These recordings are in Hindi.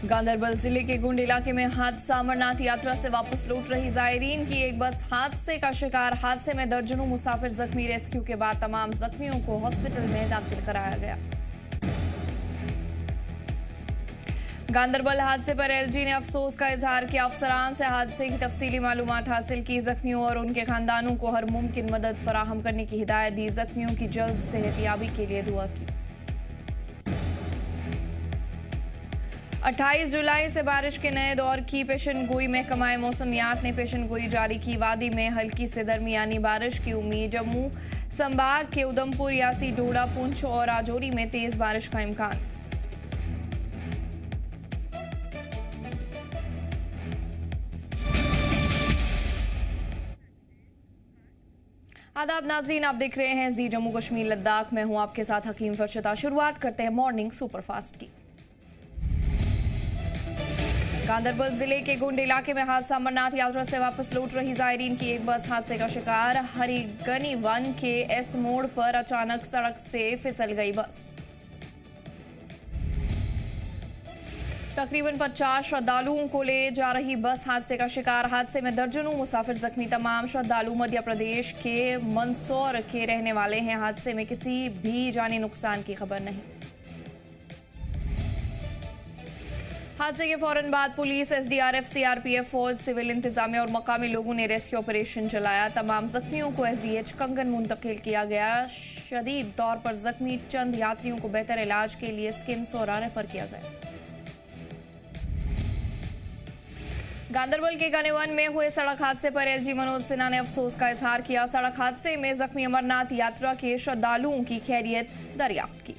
गांधरबल जिले के गुंड इलाके में हादसा। अमरनाथ यात्रा से वापस लौट रही जायरीन की एक बस हादसे का शिकार। हादसे में दर्जनों मुसाफिर जख्मी। रेस्क्यू के बाद तमाम जख्मियों को हॉस्पिटल में दाखिल कराया गया। गांधरबल हादसे पर एलजी ने अफसोस का इजहार किया। अफसरान से हादसे की तफसीली मालूमात हासिल की। जख्मियों और उनके खानदानों को हर मुमकिन मदद फराहम करने की हिदायत दी। जख्मियों की जल्द सेहतयाबी के लिए दुआ की। 28 जुलाई से बारिश के नए दौर की पेशन गोई। महकमा मौसमियात ने पेशन गोई जारी की। वादी में हल्की से दरमियानी बारिश की उम्मीद। जम्मू संभाग के उधमपुर, यासी, डोडा, पुंछ और राजौरी में तेज बारिश का इम्कान। आदाब नाजरीन, आप देख रहे हैं जी जम्मू कश्मीर लद्दाख। मैं हूं आपके साथ हकीम फरशता। शुरुआत करते हैं मॉर्निंग सुपरफास्ट की। गांधरबल जिले के गुंड इलाके में हादसा। अमरनाथ यात्रा से वापस लौट रही जायरीन की एक बस हादसे का शिकार। हरिगनी वन के एस मोड़ पर अचानक सड़क से फिसल गई बस। तकरीबन 50 श्रद्धालुओं को ले जा रही बस हादसे का शिकार। हादसे में दर्जनों मुसाफिर जख्मी। तमाम श्रद्धालु मध्य प्रदेश के मंदसौर के रहने वाले हैं। हादसे में किसी भी जानी नुकसान की खबर नहीं। हादसे के फौरन बाद पुलिस, एसडीआरएफ, सीआरपीएफ, फौज, सिविल इंतजामिया और मकामी लोगों ने रेस्क्यू ऑपरेशन चलाया। तमाम जख्मियों को एसडीएच कंगन मुंतकिल किया गया। शदीद तौर पर जख्मी चंद यात्रियों को बेहतर इलाज के लिए स्किमसौरा रेफर किया गया। गांधरबल के गनेवन में हुए सड़क हादसे पर एलजी मनोज सिन्हा ने अफसोस का इजहार किया। सड़क हादसे में जख्मी अमरनाथ यात्रा के श्रद्धालुओं की खैरियत दरियाफ्त की।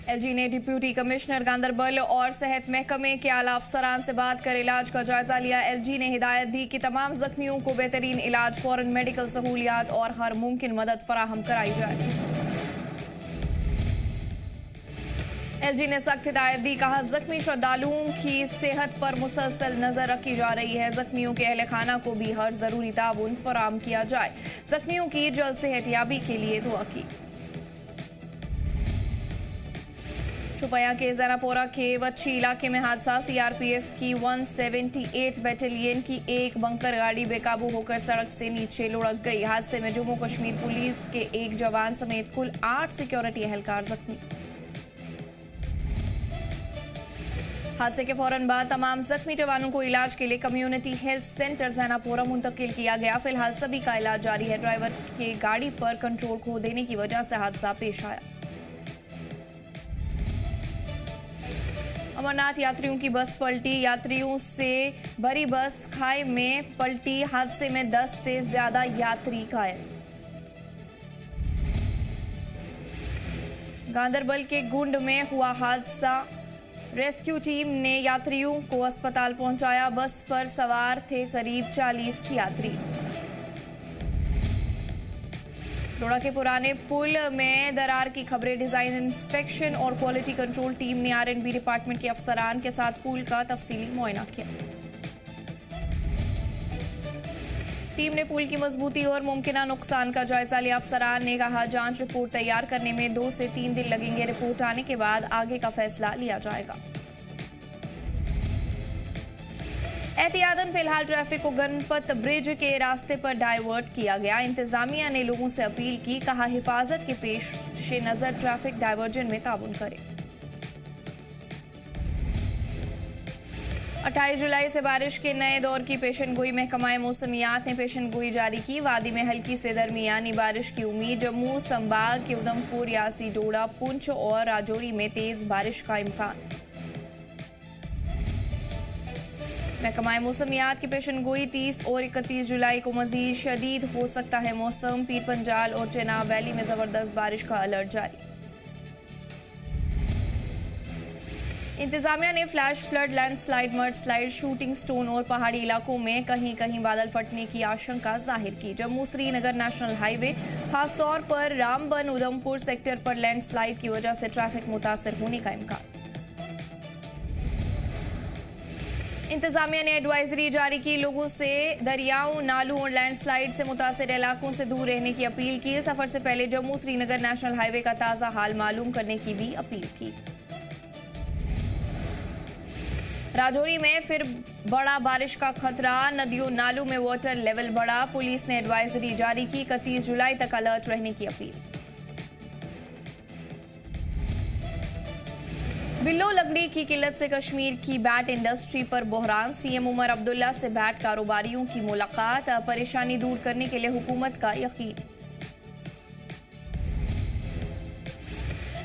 एलजी ने डिप्यूटी कमिश्नर गांधरबल और सेहत महकमे के आला अफसरान से बात कर इलाज का जायजा लिया। एलजी ने हिदायत दी कि तमाम जख्मियों को बेहतरीन इलाज, फौरन मेडिकल सहूलियात और हर मुमकिन मदद फराहम कराई जाए। एलजी ने सख्त हिदायत दी। कहा, जख्मी श्रद्धालुओं की सेहत पर मुसलसल नजर रखी जा रही है। जख्मियों के अहले खाना को भी हर जरूरी ताउन फराहम किया जाए। जख्मियों की जल्द सेहतयाबी के लिए दुआ की। शोपियां के जैनापोरा के वच्छी इलाके में हादसा। सीआरपीएफ की 178 बटालियन की एक बंकर गाड़ी बेकाबू होकर सड़क से नीचे लुढ़क गई। हादसे में जम्मू कश्मीर पुलिस के एक जवान समेत कुल 8 सिक्योरिटी एहलकार जख्मी। हादसे के फौरन बाद तमाम जख्मी जवानों को इलाज के लिए कम्युनिटी हेल्थ सेंटर जैनापोरा मुंतकिल किया गया। फिलहाल सभी का इलाज जारी है। ड्राइवर के गाड़ी पर कंट्रोल खो देने की वजह से हादसा पेश आया। अमरनाथ यात्रियों की बस पलटी। यात्रियों से भरी बस खाई में पलटी। हादसे में 10 से ज्यादा यात्री घायल। गांधरबल के गुंड में हुआ हादसा। रेस्क्यू टीम ने यात्रियों को अस्पताल पहुंचाया। बस पर सवार थे करीब 40 यात्री। डोडा के पुराने पुल में दरार की खबरें। डिजाइन इंस्पेक्शन और क्वालिटी कंट्रोल टीम ने आरएंडबी डिपार्टमेंट के अफसरान के साथ पुल का तफसीली मुआयना किया। टीम ने पुल की मजबूती और मुमकिन नुकसान का जायजा लिया। अफसरान ने कहा, जांच रिपोर्ट तैयार करने में 2 से 3 दिन लगेंगे। रिपोर्ट आने के बाद आगे का फैसला लिया जाएगा। एहतियातन फिलहाल ट्रैफिक को गणपत ब्रिज के रास्ते पर डाइवर्ट किया गया। इंतजामिया ने लोगों से अपील की। कहा, हिफाजत के पेश नजर ट्रैफिक डाइवर्जन में ताउन करें। 28 जुलाई से बारिश के नए दौर की पेशन गोई। महकमा मौसमियात ने पेशन गोई जारी की। वादी में हल्की से दरमियानी बारिश की उम्मीद। जम्मू संभाग के उधमपुर, यासी, डोडा, पुंछ और राजौरी में तेज बारिश का इम्कान। महकमा मौसमियात की पेशन गोई 30 और 31 जुलाई को मजीद शदीद हो सकता है मौसम। पीर पंजाल और चेनाब वैली में जबरदस्त बारिश का अलर्ट जारी। इंतजामिया ने flash flood, landslide, mud slide, shooting stone और पहाड़ी इलाकों में कहीं कहीं बादल फटने की आशंका जाहिर की। जम्मू श्रीनगर नेशनल हाईवे, खासतौर पर रामबन उधमपुर सेक्टर पर लैंडस्लाइड की वजह से ट्रैफिक मुतासर होने का इम्कान। इंतजामिया ने एडवाइजरी जारी की। लोगों से दरियाओं, नालों और लैंडस्लाइड से मुतासिर इलाकों से दूर रहने की अपील की। सफर से पहले जम्मू श्रीनगर नेशनल हाईवे का ताज़ा हाल मालूम करने की भी अपील की। राजौरी में फिर बड़ा बारिश का खतरा, नदियों नालों में वाटर लेवल बढ़ा। पुलिस ने एडवाइजरी जारी की, 31 जुलाई तक अलर्ट रहने की अपील। बिल्लो लकड़ी की किल्लत से कश्मीर की बैट इंडस्ट्री पर बहरान, सीएम उमर अब्दुल्ला से बैट कारोबारियों की मुलाकात, परेशानी दूर करने के लिए हुकूमत का यकीन।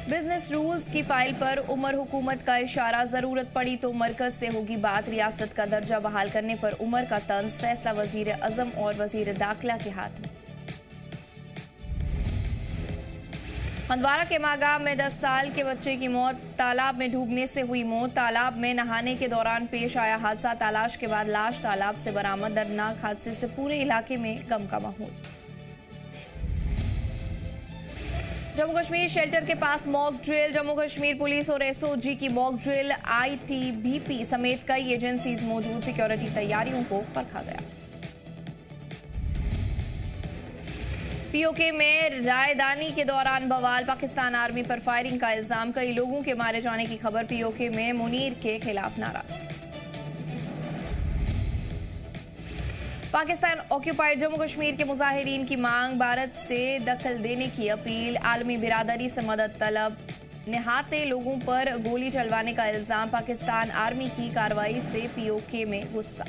बिजनेस रूल्स की फाइल पर उमर हुकूमत का इशारा, जरूरत पड़ी तो मरकज से होगी बात। रियासत का दर्जा बहाल करने पर उमर का तंज, फैसला वजीर अजम और वजीर दाखिला के हाथ में। हंदवारा के मागाम में 10 साल के बच्चे की मौत, तालाब में डूबने से हुई मौत। तालाब में नहाने के दौरान पेश आया हादसा, तलाश के बाद लाश तालाब से बरामद। दर्दनाक हादसे से पूरे इलाके में गम का माहौल। जम्मू कश्मीर शेल्टर के पास mock drill, Jammu Kashmir police और एसओजी की मॉक ड्रिल, आईटीबीपी समेत कई एजेंसीज मौजूद, सिक्योरिटी तैयारियों को परखा गया। पीओके में रायदानी के दौरान बवाल, पाकिस्तान आर्मी पर फायरिंग का इल्जाम, कई लोगों के मारे जाने की खबर। पीओके में मुनीर के खिलाफ नाराजगी। पाकिस्तान ऑक्यूपाइड जम्मू कश्मीर के मुजाहिरीन की मांग, भारत से दखल देने की अपील, आलमी बिरादरी से मदद तलब। निहाते लोगों पर गोली चलवाने का इल्जाम, पाकिस्तान आर्मी की कार्रवाई से पीओके में गुस्सा।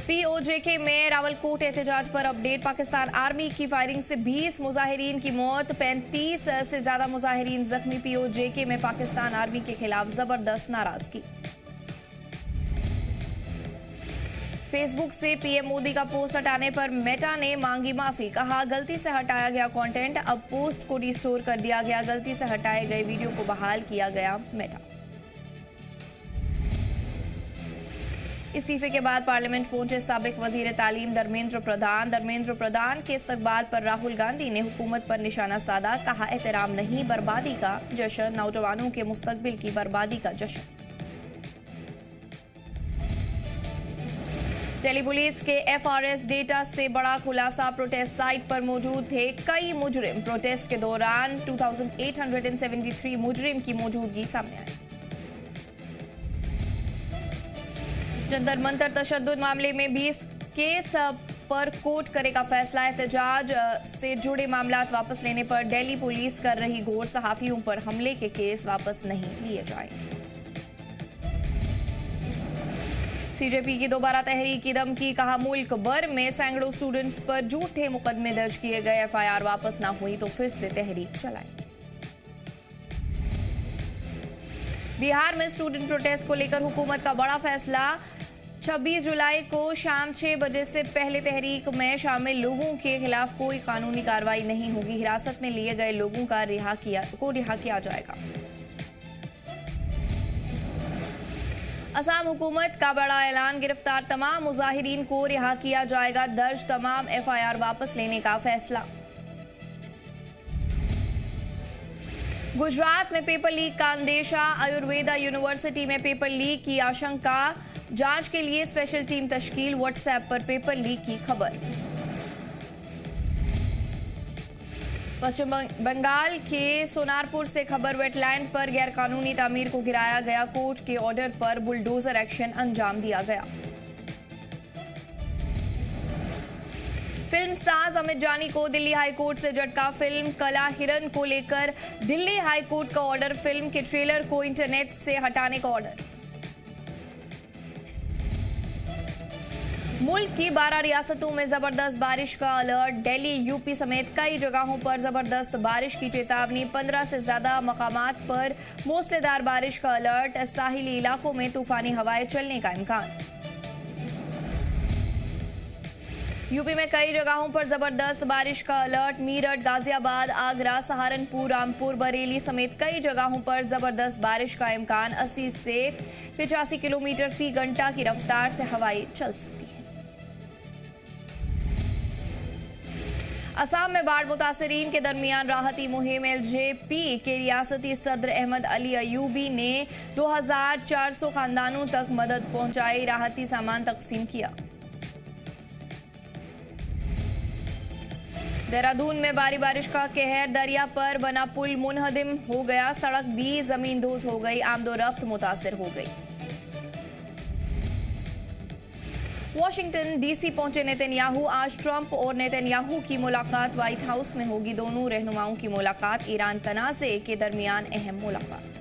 पीओजेके में रावलकोट एहतजाज पर अपडेट, पाकिस्तान आर्मी की फायरिंग से 20 मुजाहिरीन की मौत, 35 से ज्यादा मुजाहिरीन जख्मी। पीओजेके में पाकिस्तान आर्मी के खिलाफ जबरदस्त नाराजगी। फेसबुक से पीएम मोदी का पोस्ट हटाने पर मेटा ने मांगी माफी, कहा गलती से हटाया गया कंटेंट, अब पोस्ट को रिस्टोर कर दिया गया। गलती से हटाए गए वीडियो को बहाल किया गया मेटा। इस्तीफे के बाद पार्लियामेंट पहुंचे साबिक वजीर तालीम धर्मेंद्र प्रधान के इस्तकबाल पर राहुल गांधी ने हुकूमत पर निशाना साधा, कहा एहतराम नहीं बर्बादी का जश्न, नौजवानों के मुस्तकबिल की बर्बादी का जश्न। दिल्ली पुलिस के एफआरएस डेटा से बड़ा खुलासा, प्रोटेस्ट साइट पर मौजूद थे कई मुजरिम, प्रोटेस्ट के दौरान 2873 मुजरिम की मौजूदगी सामने आई। जंतर मंतर तशद्दुद मामले में 20 केस पर कोर्ट करेगा फैसला, एहतजाज से जुड़े मामलात वापस लेने पर दिल्ली पुलिस कर रही गौर, सहाफियों पर हमले के केस वापस नहीं लिए जाएंगे। सीजेपी की दोबारा तहरीक की धमकी, कहा मुल्क भर में सैकड़ों स्टूडेंट्स पर झूठे मुकदमे दर्ज किए गए, एफआईआर वापस ना हुई तो फिर से तहरीक चलाई। बिहार में स्टूडेंट प्रोटेस्ट को लेकर हुकूमत का बड़ा फैसला, 26 जुलाई को शाम 6 बजे से पहले तहरीक में शामिल लोगों के खिलाफ कोई कानूनी कार्रवाई नहीं होगी, हिरासत में लिए गए लोगों का रिहा किया जाएगा। असम हुकूमत का बड़ा ऐलान, गिरफ्तार तमाम मुजाहिरीन को रिहा किया जाएगा, दर्ज तमाम एफआईआर वापस लेने का फैसला। गुजरात में पेपर लीक का अंदेशा, आयुर्वेदा यूनिवर्सिटी में पेपर लीक की आशंका, जांच के लिए स्पेशल टीम तश्कील, व्हाट्सएप पर पेपर लीक की खबर। पश्चिम बंगाल के सोनारपुर से खबर, वेटलैंड पर गैरकानूनी तामीर को गिराया गया, कोर्ट के ऑर्डर पर बुलडोजर एक्शन अंजाम दिया गया। फिल्म साज अमित जानी को दिल्ली हाईकोर्ट से झटका, फिल्म कला हिरन को लेकर दिल्ली हाईकोर्ट का ऑर्डर, फिल्म के ट्रेलर को इंटरनेट से हटाने का ऑर्डर। मुल्क की 12 रियासतों में जबरदस्त बारिश का अलर्ट, दिल्ली यूपी समेत कई जगहों पर जबरदस्त बारिश की चेतावनी, 15 से ज्यादा मकामात पर मूसलाधार बारिश का अलर्ट, साहिली इलाकों में तूफानी हवाएं चलने का इम्कान। यूपी में कई जगहों पर जबरदस्त बारिश का अलर्ट, मीरठ, गाजियाबाद, आगरा, सहारनपुर, रामपुर, बरेली समेत कई जगहों पर जबरदस्त बारिश का इम्कान, 80 से 85 किलोमीटर फी घंटा की रफ्तार से हवाएं चल सकती है। असम में बाढ़ मुतासरीन के दरमियान राहती मुहिम, एलजेपी के रियासती सदर अहमद अली अयूबी ने 2400 खानदानों तक मदद पहुंचाई, राहती सामान तकसीम किया। देहरादून में भारी बारिश का कहर, दरिया पर बना पुल मुनहदिम हो गया, सड़क भी जमींदोज हो गई, आमदोरफ्त मुतासिर हो गई। वॉशिंगटन डीसी पहुंचे नेतन्याहू, आज ट्रंप और नेतन्याहू की मुलाकात व्हाइट हाउस में होगी। दोनों रहनुमाओं की मुलाकात ईरान तनाज़े के दरमियान अहम मुलाकात।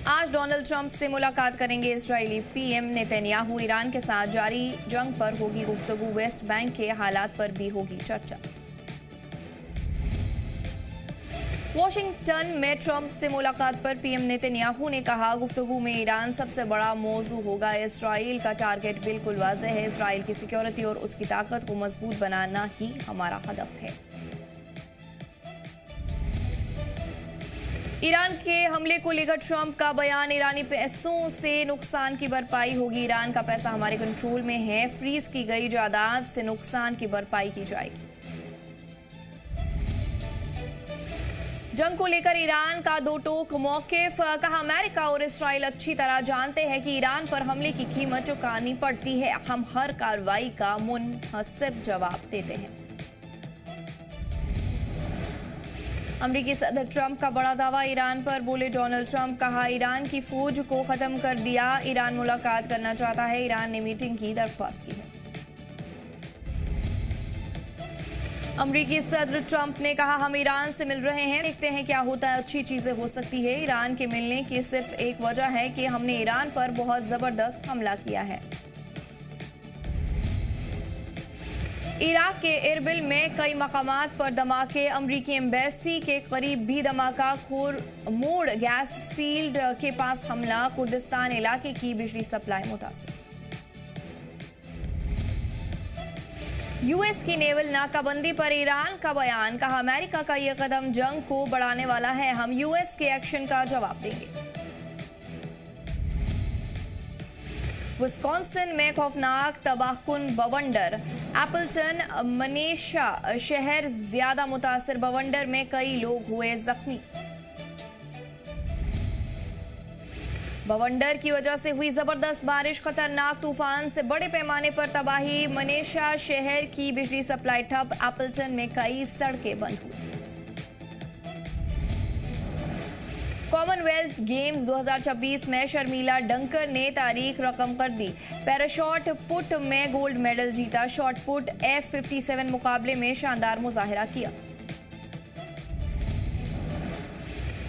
आज डोनाल्ड ट्रंप से मुलाकात करेंगे इजरायली पीएम नेतन्याहू, ईरान के साथ जारी जंग पर होगी गुफ्तगू, वेस्ट बैंक के हालात पर भी होगी चर्चा। वॉशिंगटन में ट्रंप से मुलाकात पर पीएम नेतन्याहू ने कहा, गुफ्तगू में ईरान सबसे बड़ा मौजू होगा। इजराइल का टारगेट बिल्कुल वाज़ेह है, इजराइल की सिक्योरिटी और उसकी ताकत को मजबूत बनाना ही हमारा हदफ है। ईरान के हमले को लेकर ट्रंप का बयान, ईरानी पैसों से नुकसान की भरपाई होगी। ईरान का पैसा हमारे कंट्रोल में है, फ्रीज की गई जायदाद से नुकसान की भरपाई की जाएगी। जंग को लेकर ईरान का दो टोक मौकिफ, कहा अमेरिका और इस्राइल अच्छी तरह जानते हैं कि ईरान पर हमले की कीमत चुकानी पड़ती है, हम हर कार्रवाई का मुनहसिब जवाब देते हैं। अमेरिकी सदर ट्रंप का बड़ा दावा ईरान पर, बोले डोनाल्ड ट्रंप, कहा ईरान की फौज को खत्म कर दिया, ईरान मुलाकात करना चाहता है, ईरान ने मीटिंग की दरख्वास्त की है। अमेरिकी सदर ट्रंप ने कहा, हम ईरान से मिल रहे हैं, देखते हैं क्या होता है, अच्छी चीजें हो सकती है। ईरान के मिलने की सिर्फ एक वजह है कि हमने ईरान पर बहुत जबरदस्त हमला किया है। इराक के इरबिल में कई मकामात पर धमाके, अमरीकी एम्बेसी के करीब भी धमाका, मोड़ गैस फील्ड के पास हमला, कुर्दिस्तान इलाके की बिजली सप्लाई मुतासिर। यूएस की नेवल नाकाबंदी पर ईरान का बयान, कहा अमेरिका का यह कदम जंग को बढ़ाने वाला है, हम यूएस के एक्शन का जवाब देंगे। विस्कॉन्सिन में खौफनाक तबाहकुन बवंडर, एप्पलटन मनेशा शहर ज्यादा मुतासिर, बवंडर में कई लोग हुए जख्मी। बवंडर की वजह से हुई जबरदस्त बारिश, खतरनाक तूफान से बड़े पैमाने पर तबाही, मनेशा शहर की बिजली सप्लाई ठप, एप्पलटन में कई सड़कें बंद हुई। कॉमनवेल्थ गेम्स 2026 में शर्मिला डंकर ने तारीख रकम कर दी, पैराशॉट पुट में गोल्ड मेडल जीता, शॉट पुट F57 मुकाबले में शानदार मुजाहिरा किया।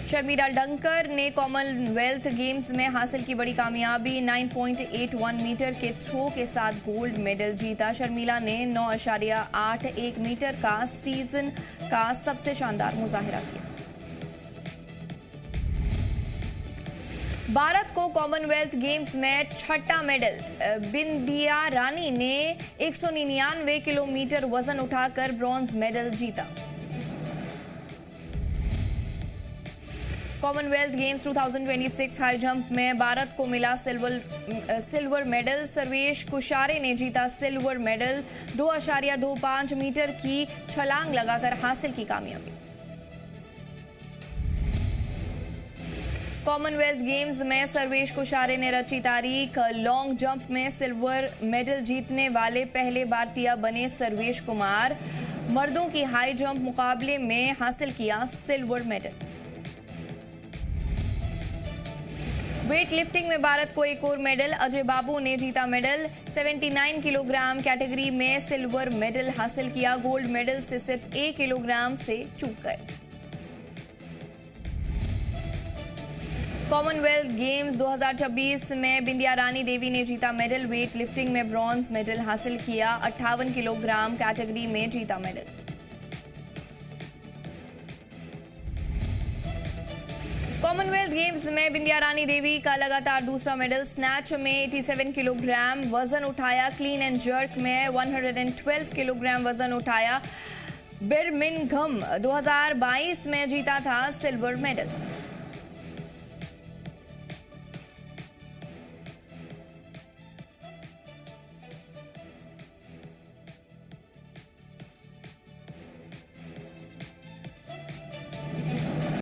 शर्मिला डंकर ने कॉमनवेल्थ गेम्स में हासिल की बड़ी कामयाबी, 9.81 मीटर के थ्रो के साथ गोल्ड मेडल जीता। शर्मिला ने 9.81 मीटर का सीजन का सबसे शानदार मुजाहिरा किया। भारत को कॉमनवेल्थ गेम्स में छठा मेडल, बिंदिया रानी ने 199 किलोमीटर वजन उठाकर ब्रॉन्ज मेडल जीता। कॉमनवेल्थ गेम्स 2026 हाई जंप में भारत को मिला सिल्वर मेडल, सर्वेश कुशारे ने जीता सिल्वर मेडल, 2.25 मीटर की छलांग लगाकर हासिल की कामयाबी। कॉमनवेल्थ गेम्स में सर्वेश कुशारे ने रची तारीख, लॉन्ग जंप में सिल्वर मेडल जीतने वाले पहले भारतीय बने सर्वेश कुमार, मर्दों की हाई जंप मुकाबले में हासिल किया सिल्वर मेडल। वेट लिफ्टिंग में भारत को एक और मेडल, अजय बाबू ने जीता मेडल, 79 किलोग्राम कैटेगरी में सिल्वर मेडल हासिल किया, गोल्ड मेडल से सिर्फ 1 किलोग्राम से चूक गए। कॉमनवेल्थ गेम्स 2026 में बिंदिया रानी देवी ने जीता मेडल, वेट लिफ्टिंग में ब्रॉन्ज मेडल हासिल किया, 58 किलोग्राम कैटेगरी में जीता मेडल। कॉमनवेल्थ गेम्स में बिंदिया रानी देवी का लगातार दूसरा मेडल, स्नैच में 87 किलोग्राम वजन उठाया, क्लीन एंड जर्क में 112 किलोग्राम वजन उठाया। बर्मिंघम 2022 में जीता था सिल्वर मेडल।